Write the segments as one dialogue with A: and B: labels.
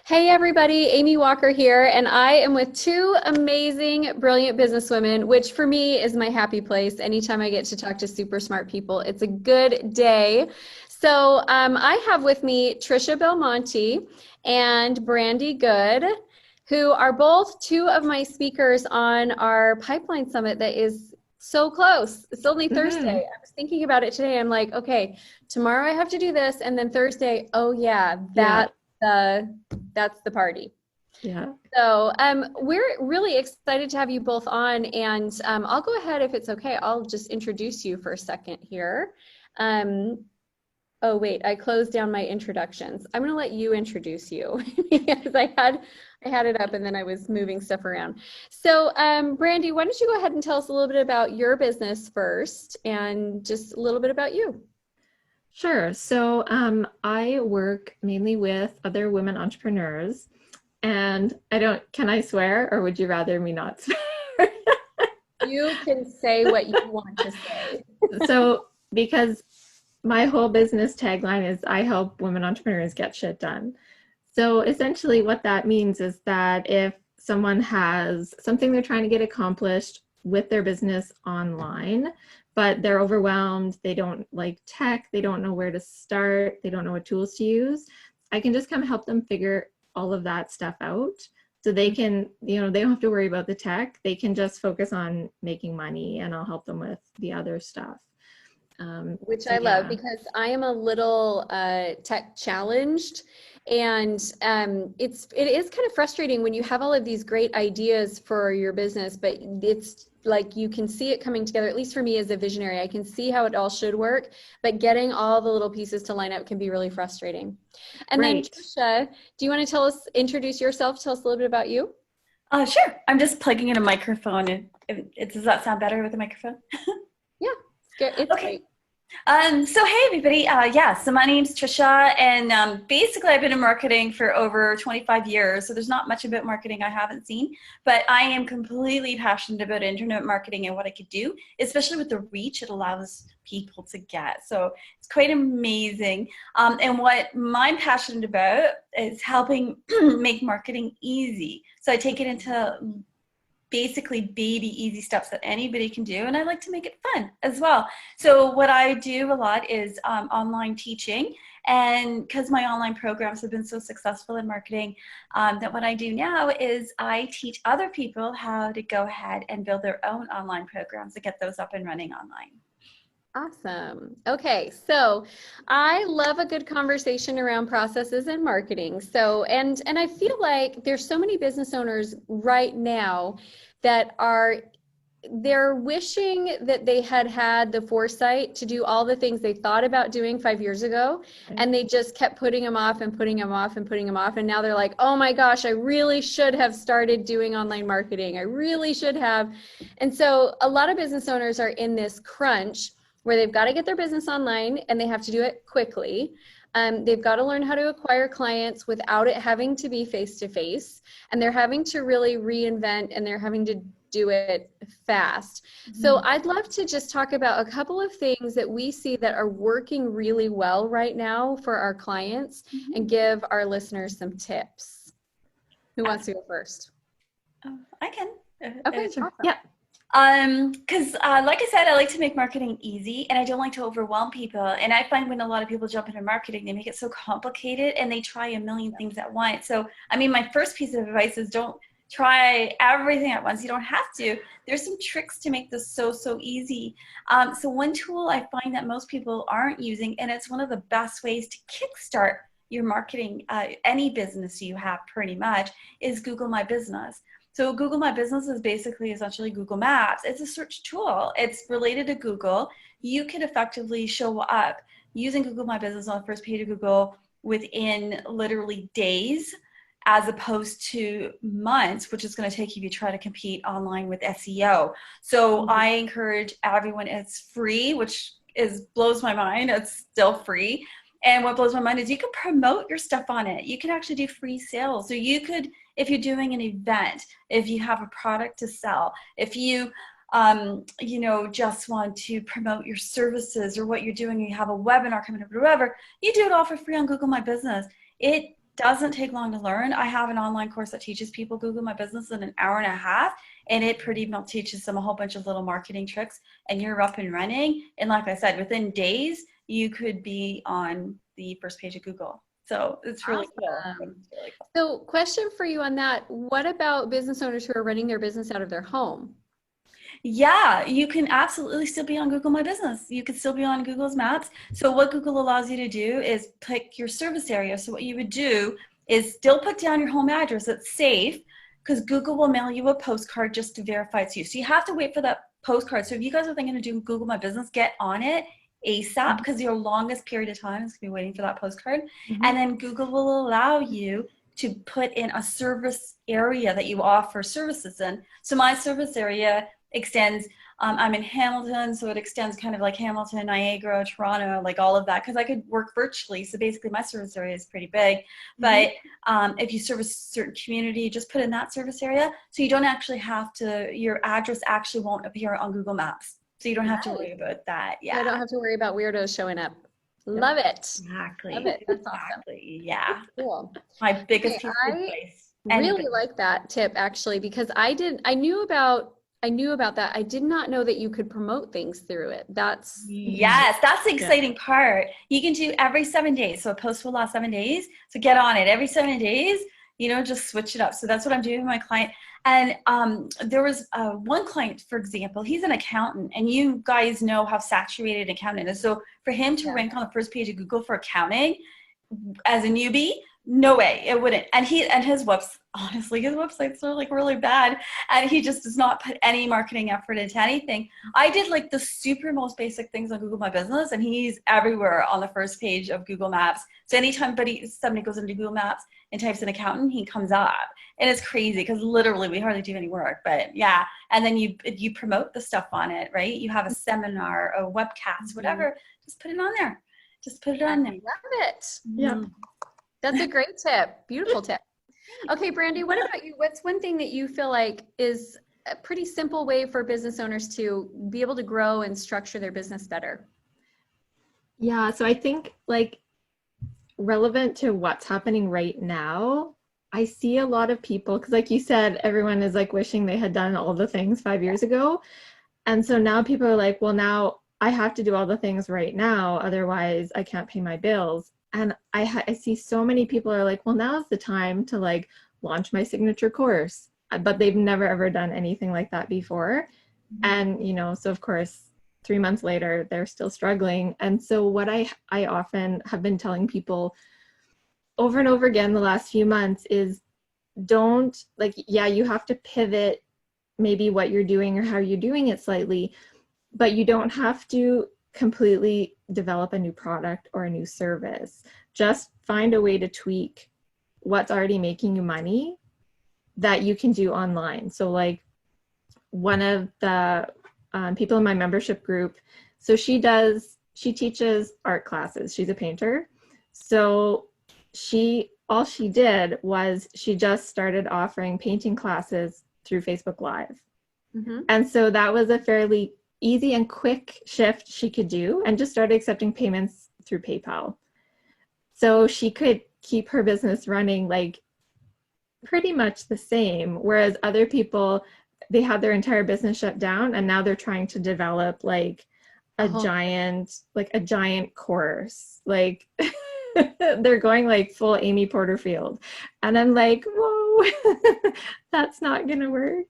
A: Hey everybody, Amy Walker here, and I am with two amazing, brilliant businesswomen, which for me is my happy place. Anytime I get to talk to super smart people, it's a good day. So I have with me Tricia Belmonte and Brandi Good, who are both two of my speakers on our Pipeline Summit that is so close. It's only Thursday. I was thinking about it today. I'm like, okay, tomorrow I have to do this, and then Thursday, oh yeah,
B: Yeah,
A: that's the party.
B: yeah.
A: So we're really excited to have you both on, and I'll go ahead if it's okay. I'll just introduce you for a second here. Um, oh wait, I closed down my introductions. I'm going to let you introduce you because I had it up and then I was moving stuff around. So Brandi, why don't you go ahead and tell us a little bit about your business first, and just a little bit about you.
B: Sure. I work mainly with other women entrepreneurs, and can I swear, or would you rather me not swear?
A: You can say what you want to say.
B: Because my whole business tagline is I help women entrepreneurs get shit done. So essentially what that means is that if someone has something they're trying to get accomplished with their business online, but they're overwhelmed, they don't like tech, they don't know where to start, they don't know what tools to use, I can just come help them figure all of that stuff out. So they can, they don't have to worry about the tech. They can just focus on making money, and I'll help them with the other stuff.
A: Which
B: So
A: I love
B: yeah.
A: because I am a little tech challenged, and it is kind of frustrating when you have all of these great ideas for your business, but it's like you can see it coming together. At least for me as a visionary, I can see how it all should work, but getting all the little pieces to line up can be really frustrating. And then
B: Right.
A: Tricia, do you want to introduce yourself, tell us a little bit about you?
C: Sure. I'm just plugging in a microphone. Does that sound better with a microphone?
A: Yeah, it's good. It's
C: Okay.
A: great.
C: So hey everybody. So my name's Tricia, and basically I've been in marketing for over 25 years. So there's not much about marketing I haven't seen, but I am completely passionate about internet marketing and what I could do, especially with the reach it allows people to get. So it's quite amazing. And what I'm passionate about is helping make marketing easy. So I take it into basically baby easy steps that anybody can do, and I like to make it fun as well. So what I do a lot is online teaching, and because my online programs have been so successful in marketing, that what I do now is I teach other people how to go ahead and build their own online programs and get those up and running online.
A: Awesome. Okay, so I love a good conversation around processes and marketing. So, and I feel like there's so many business owners right now that they're wishing that they had had the foresight to do all the things they thought about doing 5 years ago, and they just kept putting them off and putting them off and putting them off. And now they're like, oh my gosh, I really should have started doing online marketing. I really should have. And so a lot of business owners are in this crunch where they've got to get their business online and they have to do it quickly. They've got to learn how to acquire clients without it having to be face to face. And they're having to really reinvent, and they're having to do it fast. So I'd love to just talk about a couple of things that we see that are working really well right now for our clients, and give our listeners some tips. Who wants to go first?
C: I can.
A: Okay,
B: Sure.
A: awesome.
B: Yeah.
C: Because like I said, I like to make marketing easy, and I don't like to overwhelm people. And I find when a lot of people jump into marketing, they make it so complicated and they try a million things at once. So, I mean, my first piece of advice is don't try everything at once. You don't have to. There's some tricks to make this so easy. So one tool I find that most people aren't using, and it's one of the best ways to kickstart your marketing, any business you have pretty much, is Google My Business. So Google My Business is basically essentially Google Maps. It's a search tool. It's related to Google. You can effectively show up using Google My Business on the first page of Google within literally days, as opposed to months, which is going to take you if you try to compete online with SEO. So I encourage everyone, it's free, which blows my mind. It's still free. And what blows my mind is you can promote your stuff on it. You can actually do free sales. So you could, if you're doing an event, if you have a product to sell, if you just want to promote your services or what you're doing, you have a webinar coming up or whatever, you do it all for free on Google My Business. It doesn't take long to learn. I have an online course that teaches people Google My Business in an hour and a half, and it pretty much teaches them a whole bunch of little marketing tricks, and you're up and running. And like I said, within days, you could be on the first page of Google. So it's really cool.
A: Awesome.
C: It's really cool.
A: So question for you on that. What about business owners who are running their business out of their home?
C: Yeah, you can absolutely still be on Google My Business. You could still be on Google's Maps. So what Google allows you to do is pick your service area. So what you would do is still put down your home address. It's safe because Google will mail you a postcard just to verify it's you. So you have to wait for that postcard. So if you guys are thinking of doing Google My Business, get on it ASAP because your longest period of time is going to be waiting for that postcard. And then Google will allow you to put in a service area that you offer services in. So my service area extends, I'm in Hamilton, so it extends kind of like Hamilton, Niagara, Toronto, like all of that, because I could work virtually. So basically my service area is pretty big. But if you service a certain community, just put in that service area. So you don't actually have to, your address actually won't appear on Google Maps. So you don't have to worry about that. Yeah.
A: I don't have to worry about weirdos showing up. Love it.
C: Exactly.
A: Love it. That's awesome.
C: Exactly. Yeah.
A: Cool.
C: My biggest
A: Okay,
C: piece of advice.
A: Really like that tip actually, because I knew about that. I did not know that you could promote things through it.
C: Yes, that's the exciting part. You can do every 7 days. So a post will last 7 days. So get on it every 7 days, just switch it up. So that's what I'm doing with my client. And there was one client, for example, he's an accountant, and you guys know how saturated an accountant is. So for him to rank on the first page of Google for accounting as a newbie, no way, it wouldn't. And his websites are like really bad, and he just does not put any marketing effort into anything. I did like the super most basic things on Google My Business, and he's everywhere on the first page of Google Maps. So anytime somebody goes into Google Maps and types in accountant, he comes up. And it's crazy because literally we hardly do any work, but yeah. And then you promote the stuff on it, right? You have a seminar, a webcast, whatever, just put it on there. Just put it on there.
A: Love it.
B: Yeah.
A: That's a great tip. Beautiful tip. Okay, Brandi, what about you? What's one thing that you feel like is a pretty simple way for business owners to be able to grow and structure their business better?
B: Yeah, so I think like relevant to what's happening right now, I see a lot of people, because like you said, everyone is like wishing they had done all the things 5 years ago. And so now people are like, well, now I have to do all the things right now, otherwise I can't pay my bills. And I see so many people are like, well, now's the time to like launch my signature course, but they've never ever done anything like that before. And, so of course, 3 months later, they're still struggling. And so what I often have been telling people over and over again the last few months is you have to pivot maybe what you're doing or how you're doing it slightly, but you don't have to completely develop a new product or a new service. Just find a way to tweak what's already making you money that you can do online. So like one of the people in my membership group, so she teaches art classes. She's a painter. So all she did was she just started offering painting classes through Facebook Live. And so that was a fairly easy and quick shift she could do, and just started accepting payments through PayPal. So she could keep her business running like pretty much the same, whereas other people, they had their entire business shut down, and now they're trying to develop like a giant course. Like they're going like full Amy Porterfield. And I'm like, whoa, that's not gonna work.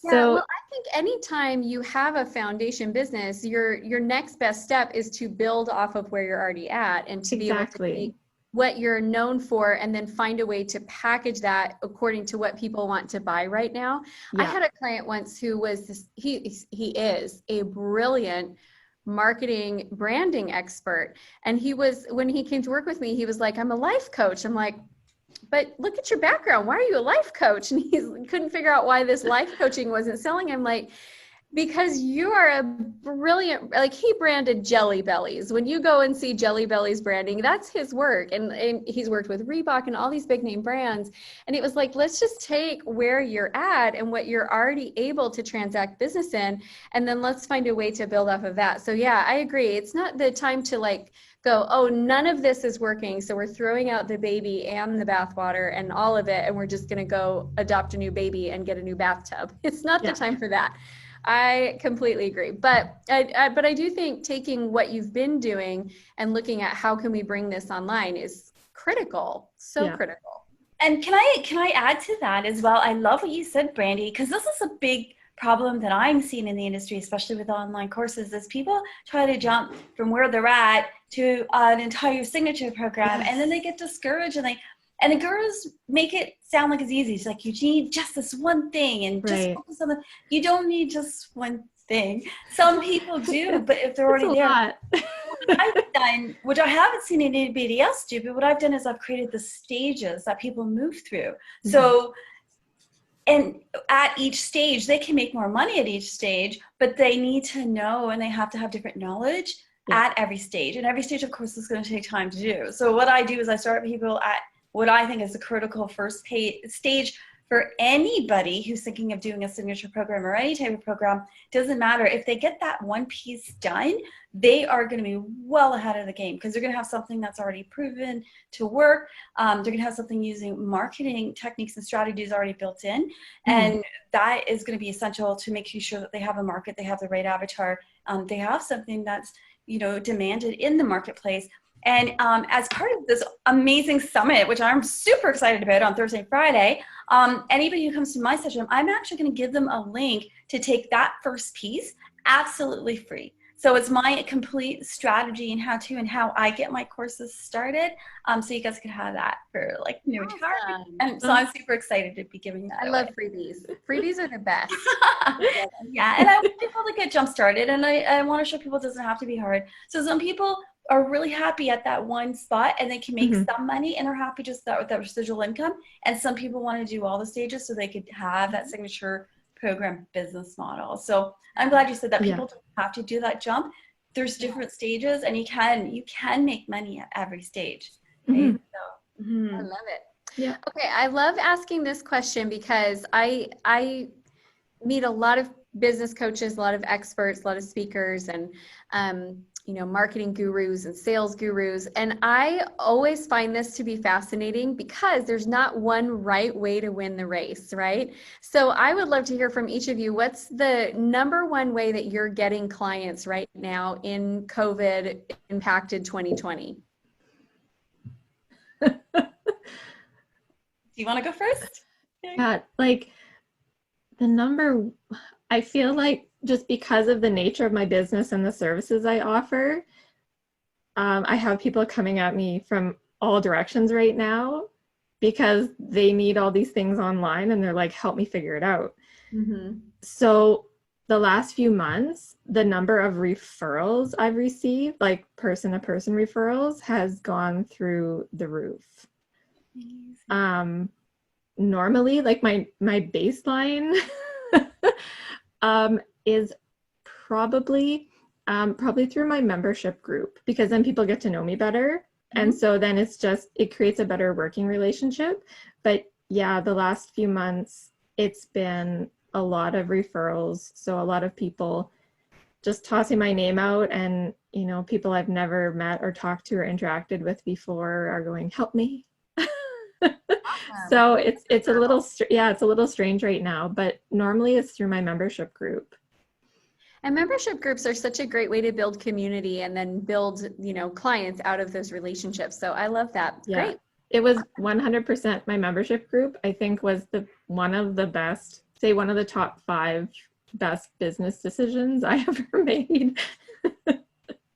A: Yeah,
B: So
A: well, I think anytime you have a foundation business, your next best step is to build off of where you're already at, and to be able to take what you're known for and then find a way to package that according to what people want to buy right now. I had a client once who was he is a brilliant marketing branding expert, and when he came to work with me, he was like, I'm a life coach. I'm like, but look at your background, why are you a life coach? And he couldn't figure out why this life coaching wasn't selling. I'm like, because you are a brilliant, like he branded Jelly Bellies. When you go and see Jelly Bellies branding, that's his work. And he's worked with Reebok and all these big name brands. And it was like, let's just take where you're at and what you're already able to transact business in, and then let's find a way to build off of that. So yeah, I agree. It's not the time to like go, oh, none of this is working, so we're throwing out the baby and the bathwater and all of it, and we're just going to go adopt a new baby and get a new bathtub. It's not the time for that. I completely agree. But I do think taking what you've been doing and looking at how can we bring this online is critical, critical.
C: And can I add to that as well? I love what you said, Brandi, because this is a big problem that I'm seeing in the industry, especially with online courses, is people try to jump from where they're at to an entire signature program, and then they get discouraged, and the gurus make it sound like it's easy. It's like, you need just this one thing and just focus on you don't need just one thing. Some people do, but if they're already there. What I've done, which I haven't seen anybody else do, but what I've done is I've created the stages that people move through. Mm-hmm. So, and at each stage, they can make more money at each stage, but they need to know, and they have to have different knowledge at every stage. And every stage, of course, is going to take time to do. So what I do is I start people at what I think is the critical first stage for anybody who's thinking of doing a signature program or any type of program. Doesn't matter. If they get that one piece done, they are going to be well ahead of the game, because they're going to have something that's already proven to work. They're going to have something using marketing techniques and strategies already built in. And that is going to be essential to making sure that they have a market, they have the right avatar, they have something that's, demanded in the marketplace. And as part of this amazing summit, which I'm super excited about on Thursday and Friday, anybody who comes to my session, I'm actually going to give them a link to take that first piece absolutely free. So it's my complete strategy and how I get my courses started. So you guys can have that for like no charge. And so I'm super excited to be giving that.
A: I love freebies. Freebies are the best.
C: Yeah, and I want people to get jump started, and I want to show people it doesn't have to be hard. So some people are really happy at that one spot and they can make some money and they're happy just with that residual income. And some people want to do all the stages so they could have that signature program business model. So I'm glad you said that. People don't have to do that jump. There's different stages, and you can make money at every stage. Right? So,
A: I love it. Yeah. Okay. I love asking this question because I meet a lot of business coaches, a lot of experts, a lot of speakers, and marketing gurus and sales gurus. And I always find this to be fascinating because there's not one right way to win the race, right? So I would love to hear from each of you. What's the number one way that you're getting clients right now in COVID impacted 2020?
C: Do you want to go first?
B: Yeah, I feel like just because of the nature of my business and the services I offer, I have people coming at me from all directions right now because they need all these things online and they're like, help me figure it out. So the last few months, the number of referrals I've received, like person-to-person referrals, has gone through the roof. Normally, like my baseline is probably through my membership group, because then people get to know me better. And so then it creates a better working relationship. But yeah, the last few months, it's been a lot of referrals. So a lot of people just tossing my name out, and, people I've never met or talked to or interacted with before are going, help me. So it's a little strange right now, but normally it's through my membership group.
A: And membership groups are such a great way to build community and then build, clients out of those relationships. So I love that.
B: Yeah.
A: Great.
B: It was 100% my membership group, I think, was one of the top 5 best business decisions I ever made.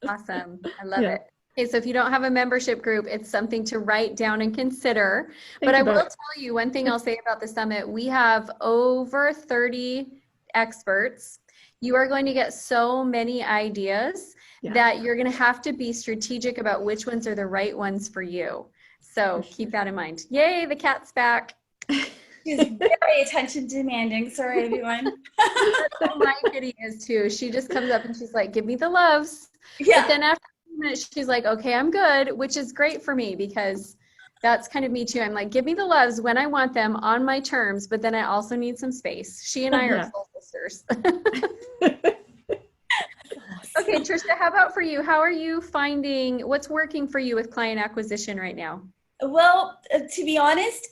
A: Awesome. I love it. Okay, so if you don't have a membership group, it's something to write down and consider. But I will tell you one thing I'll say about the summit. We have over 30 experts. You are going to get so many ideas that you're going to have to be strategic about which ones are the right ones for you. So keep that in mind. Yay, the cat's back.
C: She's very attention demanding. Sorry, everyone.
A: That's how my kitty is too. She just comes up and she's like, give me the loves.
C: Yeah.
A: But then after a few minutes, she's like, okay, I'm good, which is great for me because that's kind of me too. I'm like, give me the loves when I want them on my terms, but then I also need some space. She and I are
B: Yeah.
A: soul sisters. Okay, Tricia, how about for you? How are you finding what's working for you with client acquisition right now?
C: Well, to be honest,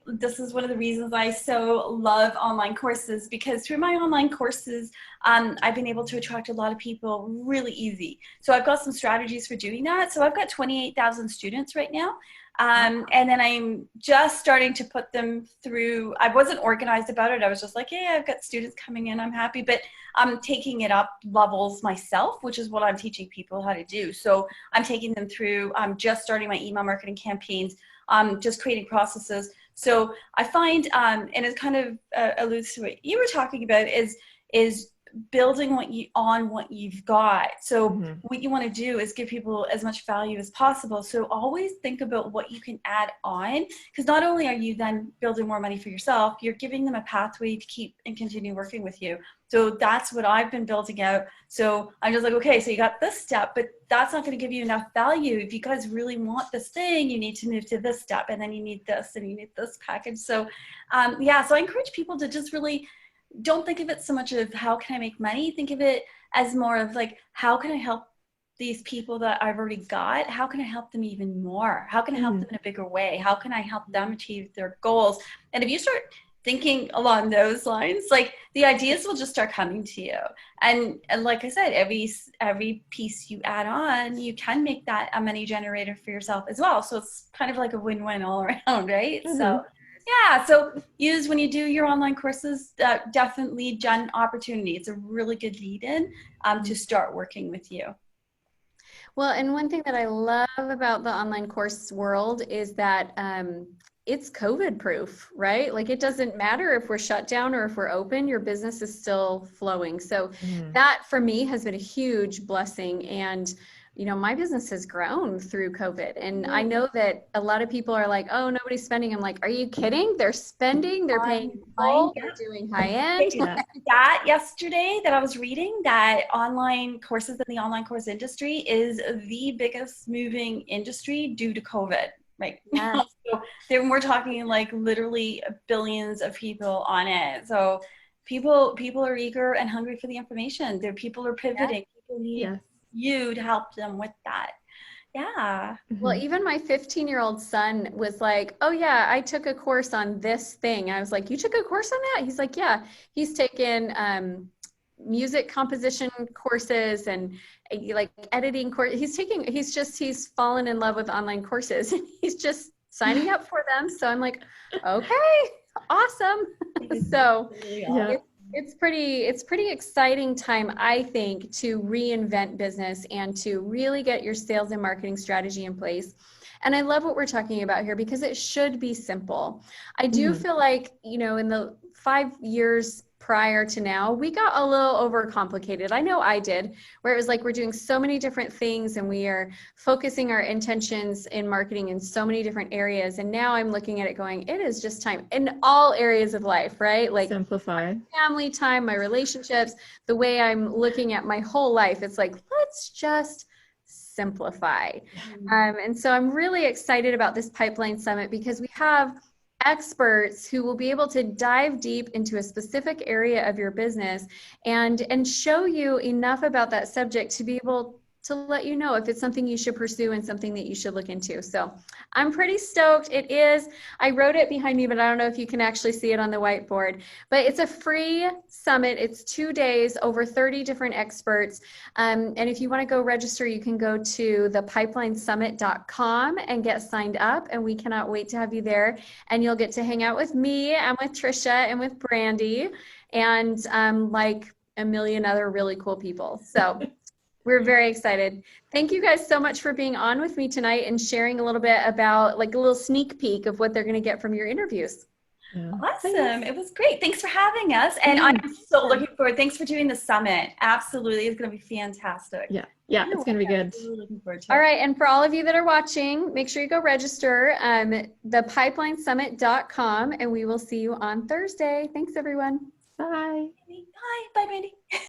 C: this is one of the reasons I so love online courses, because through my online courses, I've been able to attract a lot of people really easy. So I've got some strategies for doing that. So I've got 28,000 students right now. And then I'm just starting to put them through. I wasn't organized about it. I was just like, yeah, I've got students coming in, I'm happy, but I'm taking it up levels myself, which is what I'm teaching people how to do. So I'm taking them through, I'm just starting my email marketing campaigns, just creating processes. So I find, and it kind of alludes to what you were talking about, is building what you've got. So what you want to do is give people as much value as possible. So always think about what you can add on, because not only are you then building more money for yourself, you're giving them a pathway to keep and continue working with you. So that's what I've been building out. So I'm just like, okay, so you got this step, but that's not going to give you enough value. If you guys really want this thing, you need to move to this step, and then you need this, and you need this package. So yeah, so I encourage people to just really don't think of it so much of how can I make money. Think of it as more of like, how can I help these people that I've already got? How can I help them even more? How can I help them in a bigger way? How can I help them achieve their goals? And if you start thinking along those lines, like the ideas will just start coming to you. And like I said, every piece you add on, you can make that a money generator for yourself as well. So it's kind of like a win-win all around, right? So yeah, so when you do your online courses, definitely gen opportunity. It's a really good lead-in to start working with you.
A: Well, and one thing that I love about the online course world is that it's COVID proof, right? Like it doesn't matter if we're shut down or if we're open, your business is still flowing. So that for me has been a huge blessing. And you know, my business has grown through COVID. And I know that a lot of people are like, oh, nobody's spending. I'm like, are you kidding? They're spending, they're paying full, they're doing high end.
C: That yesterday that I was reading, that online courses in the online course industry is the biggest moving industry due to COVID right now. So we're talking like literally billions of people on it. So people are eager and hungry for the information. People are pivoting. People need you to help them with that. Yeah.
A: Well, even my 15-year-old son was like, oh yeah, I took a course on this thing. I was like, you took a course on that? He's like, yeah. He's taken music composition courses and like editing course. He's fallen in love with online courses and he's just signing up for them. So I'm like, okay, awesome. So it's pretty exciting time, I think, to reinvent business and to really get your sales and marketing strategy in place. And I love what we're talking about here because it should be simple. I do feel like, you know, in the 5 years prior to now, we got a little overcomplicated. I know I did, where it was like we're doing so many different things and we are focusing our intentions in marketing in so many different areas. And now I'm looking at it going, it is just time in all areas of life, right? Like
B: simplify.
A: Family time, my relationships, the way I'm looking at my whole life. It's like, let's just simplify. And so I'm really excited about this Pipeline Summit because we have experts who will be able to dive deep into a specific area of your business and show you enough about that subject to be able to let you know if it's something you should pursue and something that you should look into. So I'm pretty stoked. I wrote it behind me, but I don't know if you can actually see it on the whiteboard, but it's a free summit. It's 2 days, over 30 different experts. And if you want to go register, you can go to thepipelinesummit.com and get signed up. And we cannot wait to have you there. And you'll get to hang out with me and with Tricia and with Brandi and like a million other really cool people. So we're very excited. Thank you guys so much for being on with me tonight and sharing a little bit about like a little sneak peek of what they're going to get from your interviews.
B: Yeah.
C: Awesome. It was great. Thanks for having us. And I'm so looking forward. Thanks for doing the summit. Absolutely. It's going to be fantastic.
B: Yeah. Yeah, it's going to be good.
C: Really looking forward to
A: All
C: it.
A: right, and for all of you that are watching, make sure you go register thepipelinesummit.com, and we will see you on Thursday. Thanks, everyone.
B: Bye.
C: Bye. Bye, Brandi.